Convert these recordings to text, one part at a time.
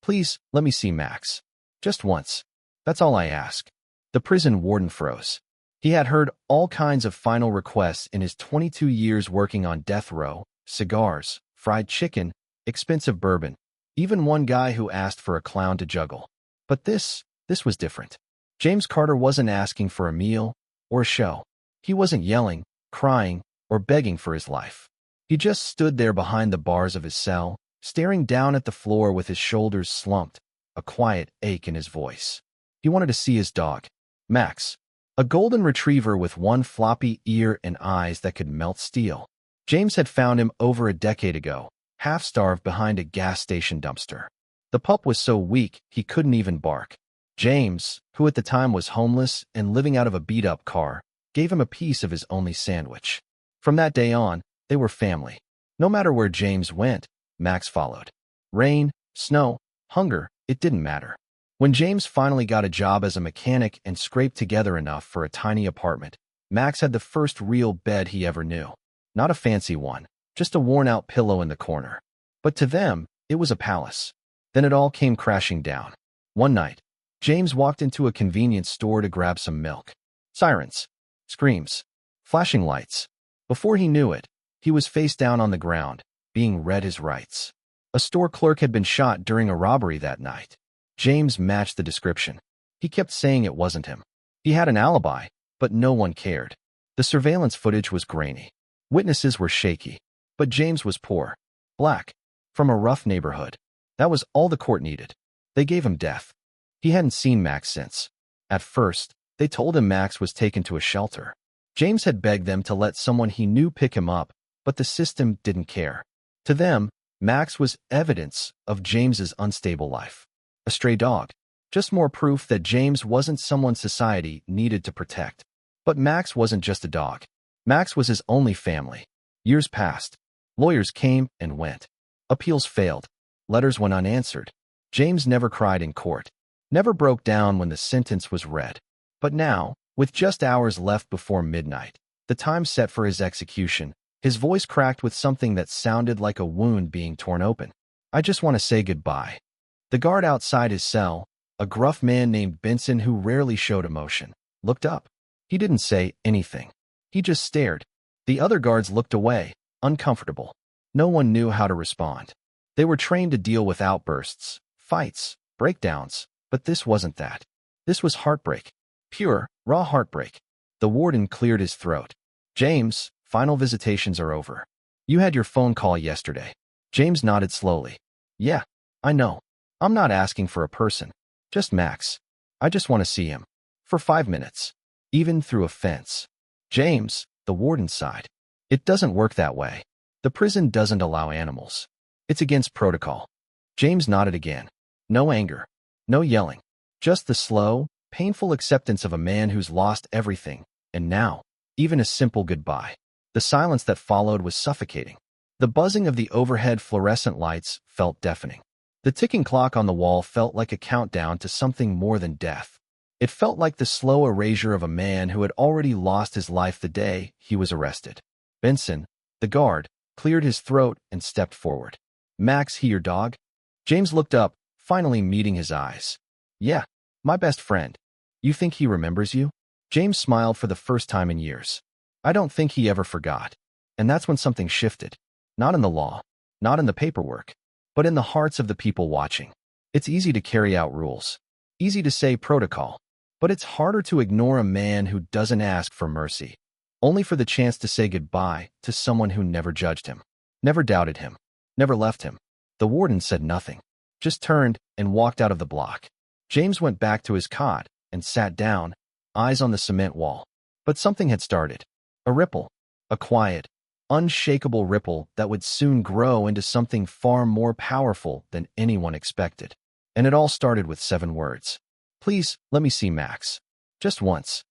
Please, let me see Max. Just once. That's all I ask. The prison warden froze. He had heard all kinds of final requests in his 22 years working on death row: cigars, fried chicken, expensive bourbon, even one guy who asked for a clown to juggle. But this was different. James Carter wasn't asking for a meal or a show. He wasn't yelling, crying, or begging for his life. He just stood there behind the bars of his cell, staring down at the floor with his shoulders slumped, a quiet ache in his voice. He wanted to see his dog, Max, a golden retriever with one floppy ear and eyes that could melt steel. James had found him over a decade ago, half-starved behind a gas station dumpster. The pup was so weak he couldn't even bark. James, who at the time was homeless and living out of a beat-up car, gave him a piece of his only sandwich. From that day on, they were family. No matter where James went, Max followed. Rain, snow, hunger, it didn't matter. When James finally got a job as a mechanic and scraped together enough for a tiny apartment, Max had the first real bed he ever knew. Not a fancy one, just a worn-out pillow in the corner. But to them, it was a palace. Then it all came crashing down. One night, James walked into a convenience store to grab some milk. Sirens, screams, flashing lights. Before he knew it, he was face down on the ground, being read his rights. A store clerk had been shot during a robbery that night. James matched the description. He kept saying it wasn't him. He had an alibi, but no one cared. The surveillance footage was grainy. Witnesses were shaky. But James was poor, black, from a rough neighborhood. That was all the court needed. They gave him death. He hadn't seen Max since. At first, they told him Max was taken to a shelter. James had begged them to let someone he knew pick him up, but the system didn't care. To them, Max was evidence of James's unstable life. A stray dog. Just more proof that James wasn't someone society needed to protect. But Max wasn't just a dog. Max was his only family. Years passed. Lawyers came and went. Appeals failed. Letters went unanswered. James never cried in court. Never broke down when the sentence was read. But now, with just hours left before midnight, the time set for his execution, his voice cracked with something that sounded like a wound being torn open. I just want to say goodbye. The guard outside his cell, a gruff man named Benson who rarely showed emotion, looked up. He didn't say anything. He just stared. The other guards looked away, uncomfortable. No one knew how to respond. They were trained to deal with outbursts, fights, breakdowns, but this wasn't that. This was heartbreak. Pure, raw heartbreak. The warden cleared his throat. James, final visitations are over. You had your phone call yesterday. James nodded slowly. Yeah, I know. I'm not asking for a person. Just Max. I just want to see him. For 5 minutes. Even through a fence. James, the warden sighed. It doesn't work that way. The prison doesn't allow animals. It's against protocol. James nodded again. No anger. No yelling. Just the slow, painful acceptance of a man who's lost everything, and now, even a simple goodbye. The silence that followed was suffocating. The buzzing of the overhead fluorescent lights felt deafening. The ticking clock on the wall felt like a countdown to something more than death. It felt like the slow erasure of a man who had already lost his life the day he was arrested. Benson, the guard, cleared his throat and stepped forward. Max, he your dog? James looked up, finally meeting his eyes. Yeah, my best friend. You think he remembers you? James smiled for the first time in years. I don't think he ever forgot. And that's when something shifted. Not in the law, not in the paperwork, but in the hearts of the people watching. It's easy to carry out rules. Easy to say protocol. But it's harder to ignore a man who doesn't ask for mercy, only for the chance to say goodbye to someone who never judged him, never doubted him, never left him. The warden said nothing, just turned and walked out of the block. James went back to his cot and sat down, eyes on the cement wall. But something had started. A ripple. A quiet, unshakable ripple that would soon grow into something far more powerful than anyone expected. And it all started with 7 words. Please, let me see Max. Just once.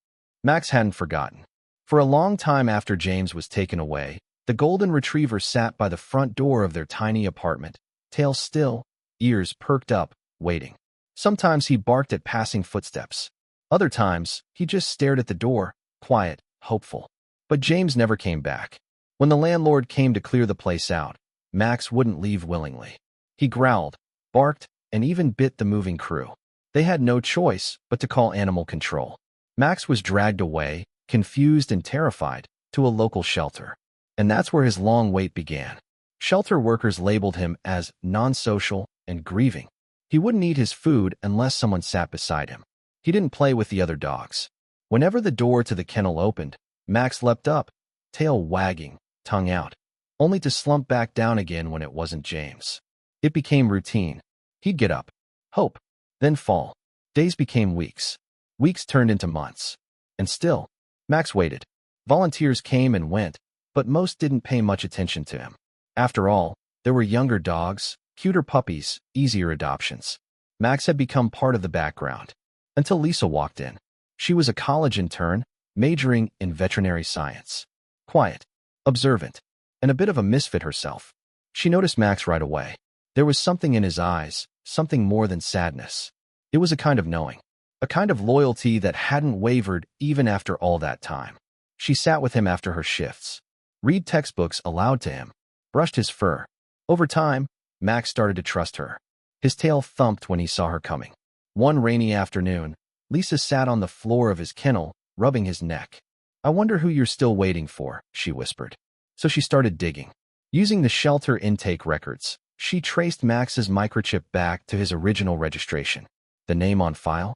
Max hadn't forgotten. For a long time after James was taken away, the golden retriever sat by the front door of their tiny apartment, tail still, ears perked up, waiting. Sometimes he barked at passing footsteps. Other times, he just stared at the door, quiet, hopeful. But James never came back. When the landlord came to clear the place out, Max wouldn't leave willingly. He growled, barked, and even bit the moving crew. They had no choice but to call animal control. Max was dragged away, confused and terrified, to a local shelter. And that's where his long wait began. Shelter workers labeled him as non-social and grieving. He wouldn't eat his food unless someone sat beside him. He didn't play with the other dogs. Whenever the door to the kennel opened, Max leapt up, tail wagging, tongue out, only to slump back down again when it wasn't James. It became routine. He'd get up, hope, then fall. Days became weeks. Weeks turned into months. And still, Max waited. Volunteers came and went, but most didn't pay much attention to him. After all, there were younger dogs, cuter puppies, easier adoptions. Max had become part of the background. Until Lisa walked in. She was a college intern, majoring in veterinary science. Quiet, observant, and a bit of a misfit herself. She noticed Max right away. There was something in his eyes, something more than sadness. It was a kind of knowing, a kind of loyalty that hadn't wavered even after all that time. She sat with him after her shifts, read textbooks aloud to him, brushed his fur. Over time, Max started to trust her. His tail thumped when he saw her coming. One rainy afternoon, Lisa sat on the floor of his kennel, rubbing his neck. "I wonder who you're still waiting for," she whispered. So she started digging. Using the shelter intake records, she traced Max's microchip back to his original registration. The name on file?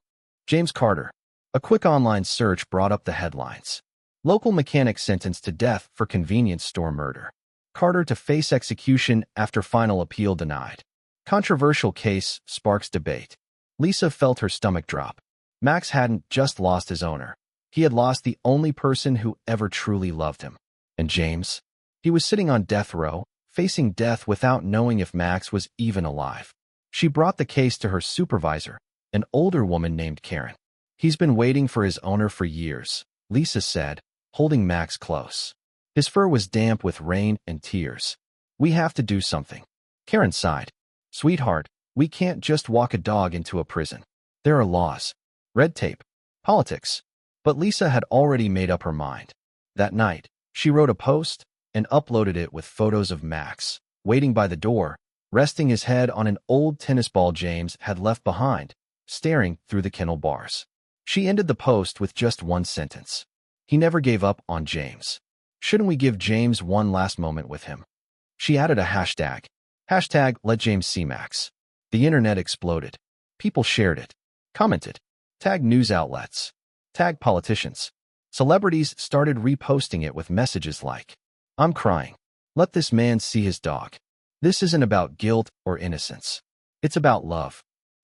James Carter. A quick online search brought up the headlines. Local mechanic sentenced to death for convenience store murder. Carter to face execution after final appeal denied. Controversial case sparks debate. Lisa felt her stomach drop. Max hadn't just lost his owner. He had lost the only person who ever truly loved him. And James? He was sitting on death row, facing death without knowing if Max was even alive. She brought the case to her supervisor, an older woman named Karen. "He's been waiting for his owner for years," Lisa said, holding Max close. His fur was damp with rain and tears. "We have to do something." Karen sighed. "Sweetheart, we can't just walk a dog into a prison. There are laws, red tape, politics." But Lisa had already made up her mind. That night, she wrote a post and uploaded it with photos of Max, waiting by the door, resting his head on an old tennis ball James had left behind, staring through the kennel bars. She ended the post with just one sentence. "He never gave up on James. Shouldn't we give James one last moment with him?" She added a hashtag. Hashtag let James see Max. The internet exploded. People shared it, commented, tagged news outlets, tagged politicians. Celebrities started reposting it with messages like, "I'm crying. Let this man see his dog. This isn't about guilt or innocence. It's about love.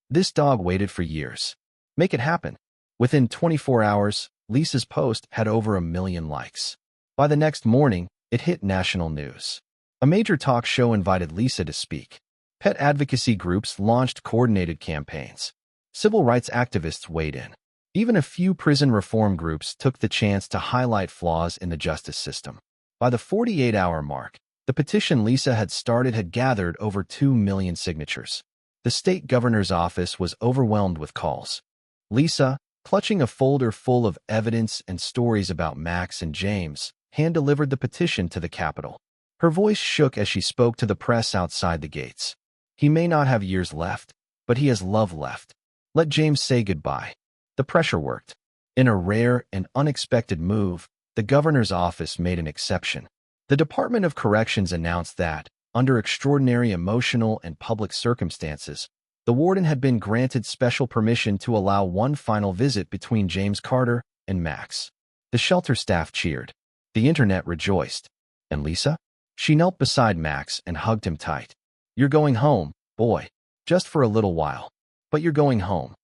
This dog waited for years. Make it happen." Within 24 hours, Lisa's post had over 1 million likes. By the next morning, it hit national news. A major talk show invited Lisa to speak. Pet advocacy groups launched coordinated campaigns. Civil rights activists weighed in. Even a few prison reform groups took the chance to highlight flaws in the justice system. By the 48-hour mark, the petition Lisa had started had gathered over 2 million signatures. The state governor's office was overwhelmed with calls. Lisa, clutching a folder full of evidence and stories about Max and James, hand-delivered the petition to the Capitol. Her voice shook as she spoke to the press outside the gates. "He may not have years left, but he has love left. Let James say goodbye." The pressure worked. In a rare and unexpected move, the governor's office made an exception. The Department of Corrections announced that, under extraordinary emotional and public circumstances, the warden had been granted special permission to allow one final visit between James Carter and Max. The shelter staff cheered. The internet rejoiced. And Lisa? She knelt beside Max and hugged him tight. "You're going home, boy. Just for a little while. But you're going home."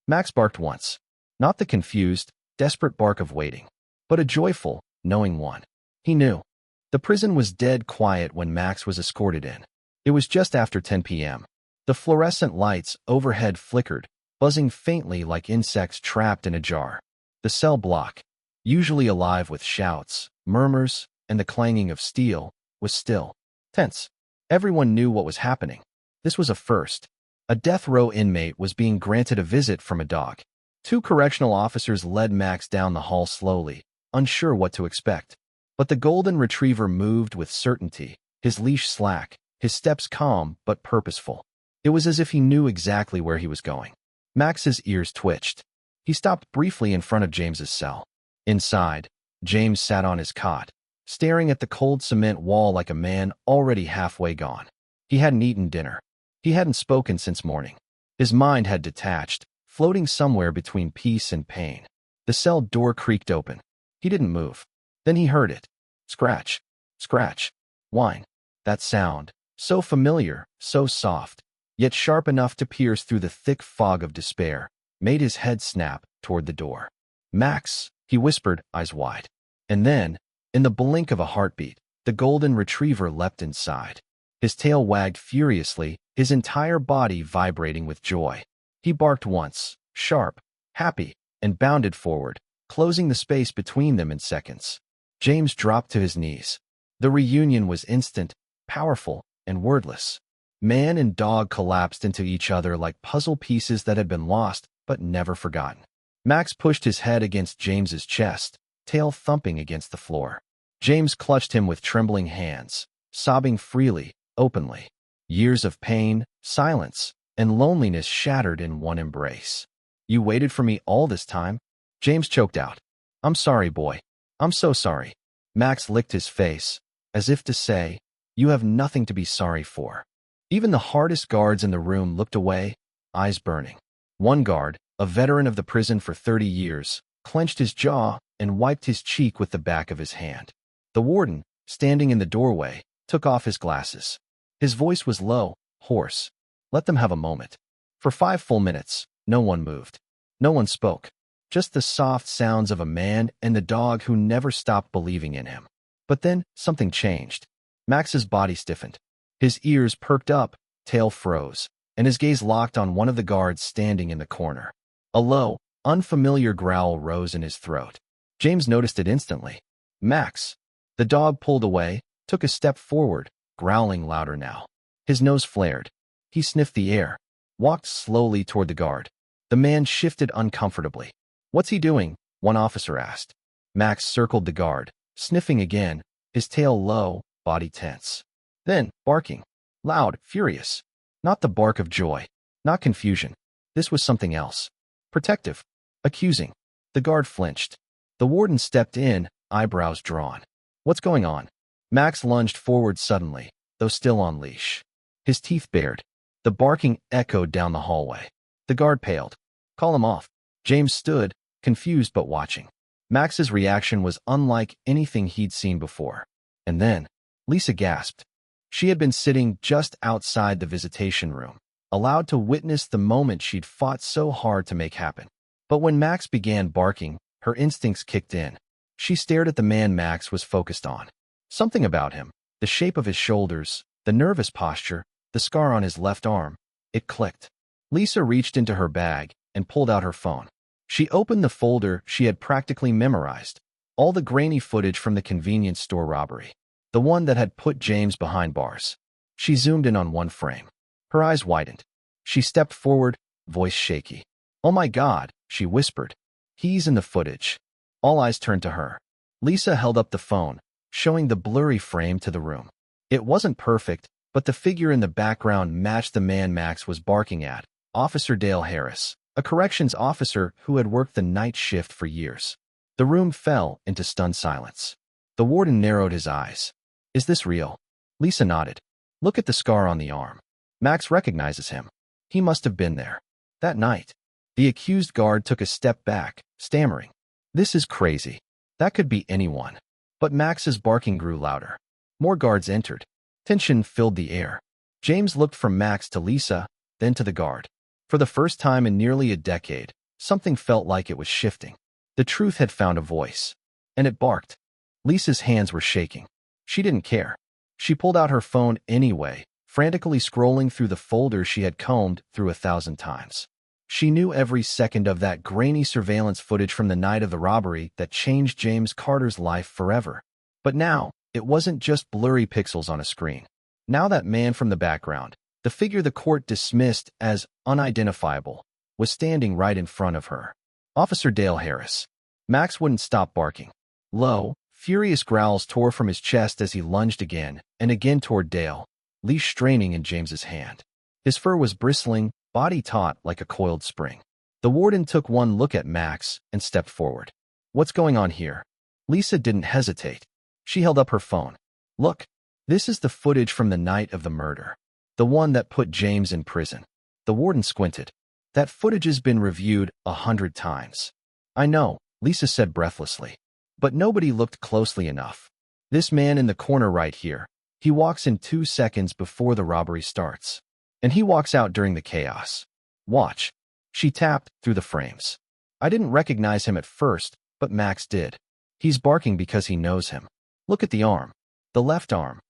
Max barked once. Not the confused, desperate bark of waiting, but a joyful, knowing one. He knew. The prison was dead quiet when Max was escorted in. It was just after 10 p.m. The fluorescent lights overhead flickered, buzzing faintly like insects trapped in a jar. The cell block, usually alive with shouts, murmurs, and the clanging of steel, was still, tense. Everyone knew what was happening. This was a first. A death row inmate was being granted a visit from a dog. 2 correctional officers led Max down the hall slowly, unsure what to expect. But the golden retriever moved with certainty, his leash slack, his steps calm but purposeful. It was as if he knew exactly where he was going. Max's ears twitched. He stopped briefly in front of James's cell. Inside, James sat on his cot, staring at the cold cement wall like a man already halfway gone. He hadn't eaten dinner. He hadn't spoken since morning. His mind had detached, floating somewhere between peace and pain. The cell door creaked open. He didn't move. Then he heard it. Scratch, scratch, whine. That sound, so familiar, so soft, yet sharp enough to pierce through the thick fog of despair, made his head snap toward the door. Max, he whispered, eyes wide. And then, in the blink of a heartbeat, the golden retriever leapt inside. His tail wagged furiously, his entire body vibrating with joy. He barked once, sharp, happy, and bounded forward, closing the space between them in seconds. James dropped to his knees. The reunion was instant, powerful, and wordless. Man and dog collapsed into each other like puzzle pieces that had been lost but never forgotten. Max pushed his head against James's chest, tail thumping against the floor. James clutched him with trembling hands, sobbing freely, openly. Years of pain, silence, and loneliness shattered in one embrace. "You waited for me all this time?" James choked out. "I'm sorry, boy. I'm so sorry." Max licked his face, as if to say, "You have nothing to be sorry for." Even the hardest guards in the room looked away, eyes burning. One guard, a veteran of the prison for 30 years, clenched his jaw and wiped his cheek with the back of his hand. The warden, standing in the doorway, took off his glasses. His voice was low, hoarse. Let them have a moment. For 5 full minutes, no one moved. No one spoke. Just the soft sounds of a man and the dog who never stopped believing in him. But then, something changed. Max's body stiffened. His ears perked up, tail froze, and his gaze locked on one of the guards standing in the corner. A low, unfamiliar growl rose in his throat. James noticed it instantly. "Max." The dog pulled away, took a step forward, growling louder now. His nose flared. He sniffed the air, walked slowly toward the guard. The man shifted uncomfortably. "What's he doing?" one officer asked. Max circled the guard, sniffing again, his tail low, body tense. Then, barking. Loud, furious. Not the bark of joy. Not confusion. This was something else. Protective. Accusing. The guard flinched. The warden stepped in, eyebrows drawn. "What's going on?" Max lunged forward suddenly, though still on leash. His teeth bared. The barking echoed down the hallway. The guard paled. "Call him off." James stood, confused but watching. Max's reaction was unlike anything he'd seen before. And then, Lisa gasped. She had been sitting just outside the visitation room, allowed to witness the moment she'd fought so hard to make happen. But when Max began barking, her instincts kicked in. She stared at the man Max was focused on. Something about him, the shape of his shoulders, the nervous posture, the scar on his left arm, it clicked. Lisa reached into her bag and pulled out her phone. She opened the folder she had practically memorized, all the grainy footage from the convenience store robbery, the one that had put James behind bars. She zoomed in on one frame. Her eyes widened. She stepped forward, voice shaky. "Oh my God," she whispered. "He's in the footage." All eyes turned to her. Lisa held up the phone, showing the blurry frame to the room. It wasn't perfect, but the figure in the background matched the man Max was barking at, Officer Dale Harris, a corrections officer who had worked the night shift for years. The room fell into stunned silence. The warden narrowed his eyes. "Is this real?" Lisa nodded. "Look at the scar on the arm. Max recognizes him. He must have been there. That night." The accused guard took a step back, stammering. "This is crazy. That could be anyone." But Max's barking grew louder. More guards entered. Tension filled the air. James looked from Max to Lisa, then to the guard. For the first time in nearly a decade, something felt like it was shifting. The truth had found a voice. And it barked. Lisa's hands were shaking. She didn't care. She pulled out her phone anyway, frantically scrolling through the folder she had combed through 1,000 times. She knew every second of that grainy surveillance footage from the night of the robbery that changed James Carter's life forever. But now, it wasn't just blurry pixels on a screen. Now that man from the background, the figure the court dismissed as unidentifiable, was standing right in front of her. Officer Dale Harris. Max wouldn't stop barking. Low, furious growls tore from his chest as he lunged again and again toward Dale, leash straining in James's hand. His fur was bristling, body taut like a coiled spring. The warden took one look at Max and stepped forward. "What's going on here?" Lisa didn't hesitate. She held up her phone. "Look, this is the footage from the night of the murder. The one that put James in prison." The warden squinted. "That footage has been reviewed 100 times." "I know," Lisa said breathlessly. "But nobody looked closely enough. This man in the corner right here, he walks in 2 seconds before the robbery starts. And he walks out during the chaos. Watch." She tapped through the frames. "I didn't recognize him at first, but Max did. He's barking because he knows him. Look at the arm. The left arm."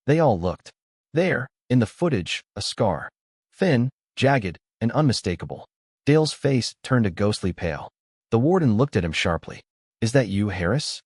They all looked. There, in the footage, a scar. Thin, jagged, and unmistakable. Dale's face turned a ghostly pale. The warden looked at him sharply. "Is that you, Harris?"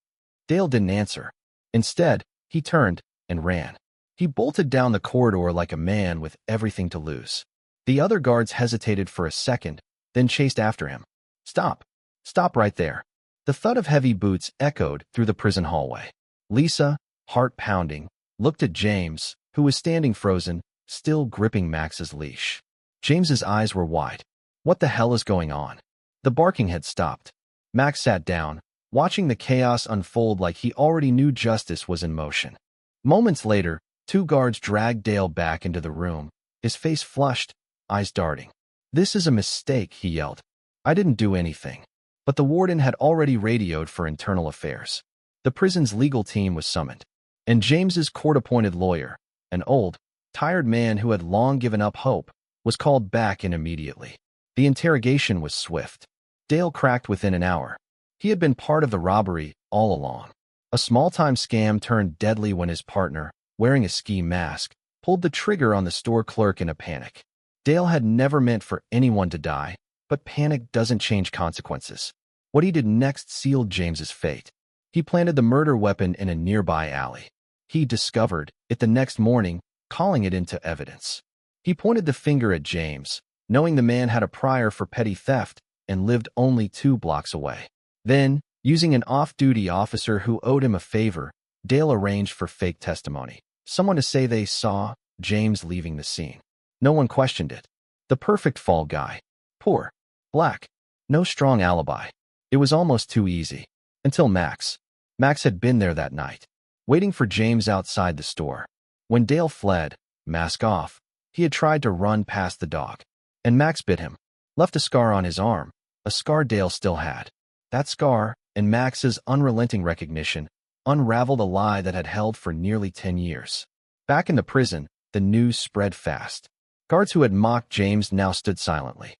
Dale didn't answer. Instead, he turned and ran. He bolted down the corridor like a man with everything to lose. The other guards hesitated for a second, then chased after him. "Stop! Stop right there!" The thud of heavy boots echoed through the prison hallway. Lisa, heart pounding, looked at James, who was standing frozen, still gripping Max's leash. James's eyes were wide. What the hell is going on? The barking had stopped. Max sat down, watching the chaos unfold like he already knew justice was in motion. Moments later, 2 guards dragged Dale back into the room, his face flushed, eyes darting. "This is a mistake," he yelled. "I didn't do anything." But the warden had already radioed for internal affairs. The prison's legal team was summoned, and James's court-appointed lawyer, an old, tired man who had long given up hope, was called back in immediately. The interrogation was swift. Dale cracked within an hour. He had been part of the robbery all along. A small-time scam turned deadly when his partner, wearing a ski mask, pulled the trigger on the store clerk in a panic. Dale had never meant for anyone to die, but panic doesn't change consequences. What he did next sealed James's fate. He planted the murder weapon in a nearby alley. He discovered it the next morning, calling it into evidence. He pointed the finger at James, knowing the man had a prior for petty theft and lived only 2 blocks away. Then, using an off-duty officer who owed him a favor, Dale arranged for fake testimony. Someone to say they saw James leaving the scene. No one questioned it. The perfect fall guy. Poor. Black. No strong alibi. It was almost too easy. Until Max. Max had been there that night, waiting for James outside the store. When Dale fled, mask off, he had tried to run past the dog. And Max bit him. Left a scar on his arm, a scar Dale still had. That scar, and Max's unrelenting recognition, unraveled a lie that had held for nearly 10 years. Back in the prison, the news spread fast. Guards who had mocked James now stood silently.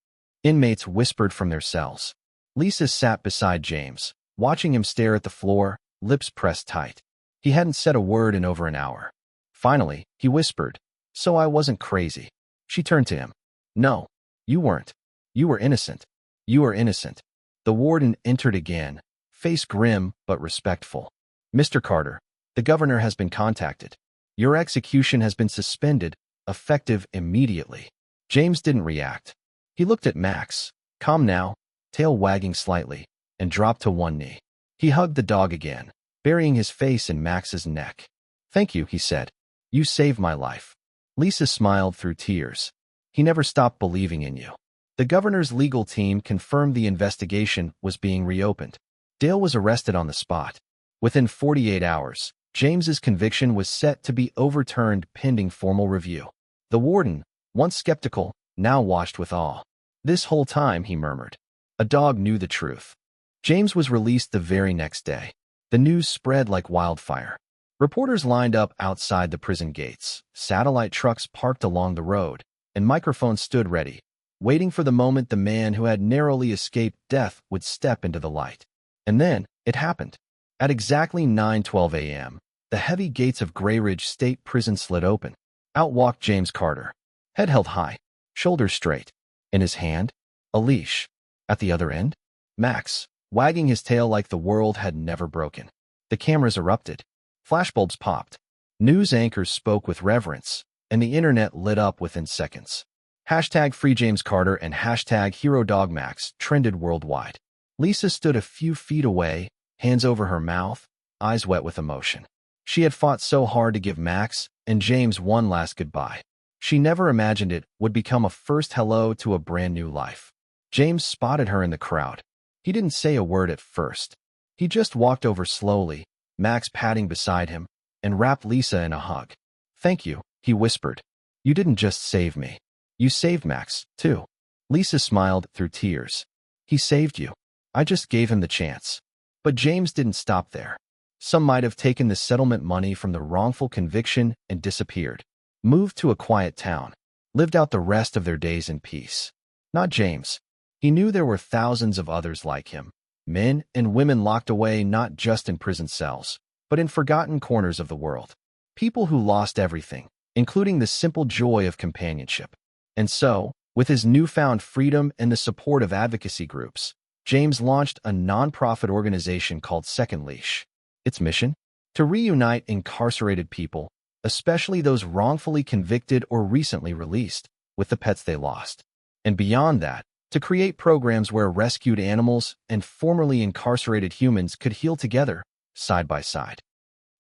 Inmates whispered from their cells. Lisa sat beside James, watching him stare at the floor, lips pressed tight. He hadn't said a word in over an hour. Finally, he whispered, "So I wasn't crazy." She turned to him. "No, you weren't. You were innocent. You are innocent." The warden entered again, face grim but respectful. "Mr. Carter, the governor has been contacted. Your execution has been suspended, effective immediately." James didn't react. He looked at Max, calm now, tail wagging slightly, and dropped to one knee. He hugged the dog again, burying his face in Max's neck. "Thank you," he said. "You saved my life." Lisa smiled through tears. "He never stopped believing in you." The governor's legal team confirmed the investigation was being reopened. Dale was arrested on the spot. Within 48 hours, James's conviction was set to be overturned pending formal review. The warden, once skeptical, now watched with awe. "This whole time," he murmured, "a dog knew the truth." James was released the very next day. The news spread like wildfire. Reporters lined up outside the prison gates, satellite trucks parked along the road, and microphones stood ready, waiting for the moment the man who had narrowly escaped death would step into the light. And then, it happened. At exactly 9:12 a.m., the heavy gates of Gray Ridge State Prison slid open. Out walked James Carter, head held high, shoulders straight. In his hand, a leash. At the other end, Max, wagging his tail like the world had never broken. The cameras erupted. Flashbulbs popped. News anchors spoke with reverence, and the internet lit up within seconds. Hashtag Free James Carter and hashtag Hero Dog Max trended worldwide. Lisa stood a few feet away, hands over her mouth, eyes wet with emotion. She had fought so hard to give Max and James one last goodbye. She never imagined it would become a first hello to a brand new life. James spotted her in the crowd. He didn't say a word at first. He just walked over slowly, Max padding beside him, and wrapped Lisa in a hug. "Thank you," he whispered. "You didn't just save me. You saved Max, too." Lisa smiled through tears. "He saved you. I just gave him the chance." But James didn't stop there. Some might have taken the settlement money from the wrongful conviction and disappeared, moved to a quiet town, lived out the rest of their days in peace. Not James. He knew there were thousands of others like him, men and women locked away not just in prison cells, but in forgotten corners of the world. People who lost everything, including the simple joy of companionship. And so, with his newfound freedom and the support of advocacy groups, James launched a nonprofit organization called Second Leash. Its mission? To reunite incarcerated people, especially those wrongfully convicted or recently released, with the pets they lost. And beyond that, to create programs where rescued animals and formerly incarcerated humans could heal together, side by side.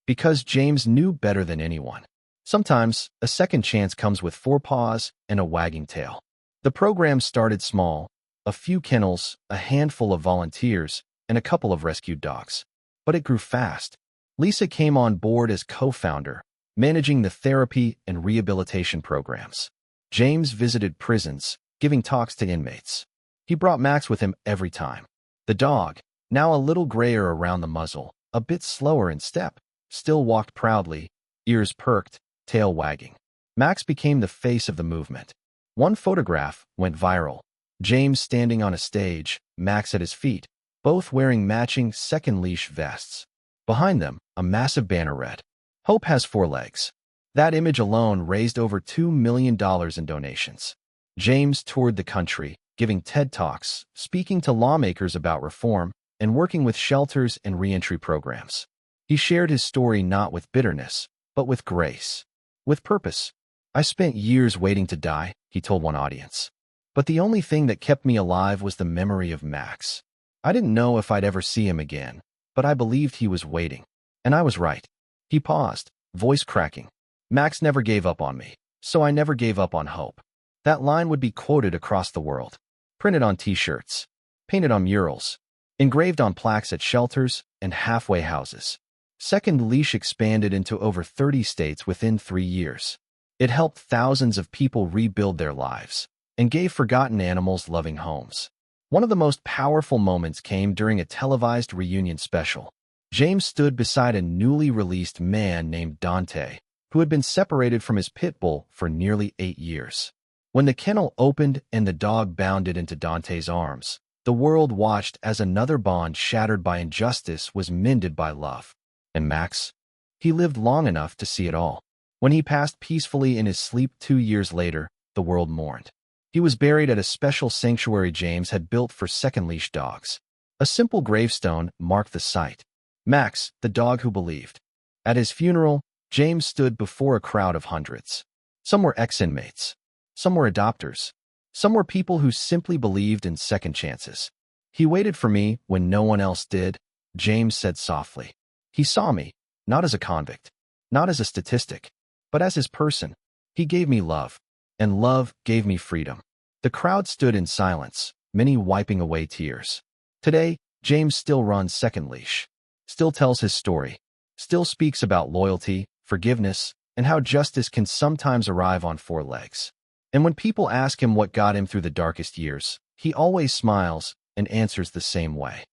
Because James knew better than anyone. Sometimes, a second chance comes with 4 paws and a wagging tail. The program started small, a few kennels, a handful of volunteers, and a couple of rescued dogs. But it grew fast. Lisa came on board as co-founder, managing the therapy and rehabilitation programs. James visited prisons, giving talks to inmates. He brought Max with him every time. The dog, now a little grayer around the muzzle, a bit slower in step, still walked proudly, ears perked, tail wagging. Max became the face of the movement. One photograph went viral. James standing on a stage, Max at his feet, both wearing matching Second Leash vests. Behind them, a massive banner read, "Hope has 4 legs." That image alone raised over $2 million in donations. James toured the country, giving TED Talks, speaking to lawmakers about reform, and working with shelters and reentry programs. He shared his story not with bitterness, but with grace. With purpose. "I spent years waiting to die," he told one audience. "But the only thing that kept me alive was the memory of Max. I didn't know if I'd ever see him again, but I believed he was waiting. And I was right." He paused, voice cracking. "Max never gave up on me, so I never gave up on hope." That line would be quoted across the world, printed on t-shirts, painted on murals, engraved on plaques at shelters and halfway houses. Second Leash expanded into over 30 states within 3 years. It helped thousands of people rebuild their lives and gave forgotten animals loving homes. One of the most powerful moments came during a televised reunion special. James stood beside a newly released man named Dante, who had been separated from his pit bull for nearly 8 years. When the kennel opened and the dog bounded into Dante's arms, the world watched as another bond shattered by injustice was mended by love. And Max? He lived long enough to see it all. When he passed peacefully in his sleep 2 years later, the world mourned. He was buried at a special sanctuary James had built for Second Leash dogs. A simple gravestone marked the site. Max, the dog who believed. At his funeral, James stood before a crowd of hundreds. Some were ex-inmates. Some were adopters. Some were people who simply believed in second chances. "He waited for me when no one else did," James said softly. "He saw me, not as a convict, not as a statistic, but as his person. He gave me love, and love gave me freedom." The crowd stood in silence, many wiping away tears. Today, James still runs Second Leash, still tells his story, still speaks about loyalty, forgiveness, and how justice can sometimes arrive on 4 legs. And when people ask him what got him through the darkest years, he always smiles and answers the same way.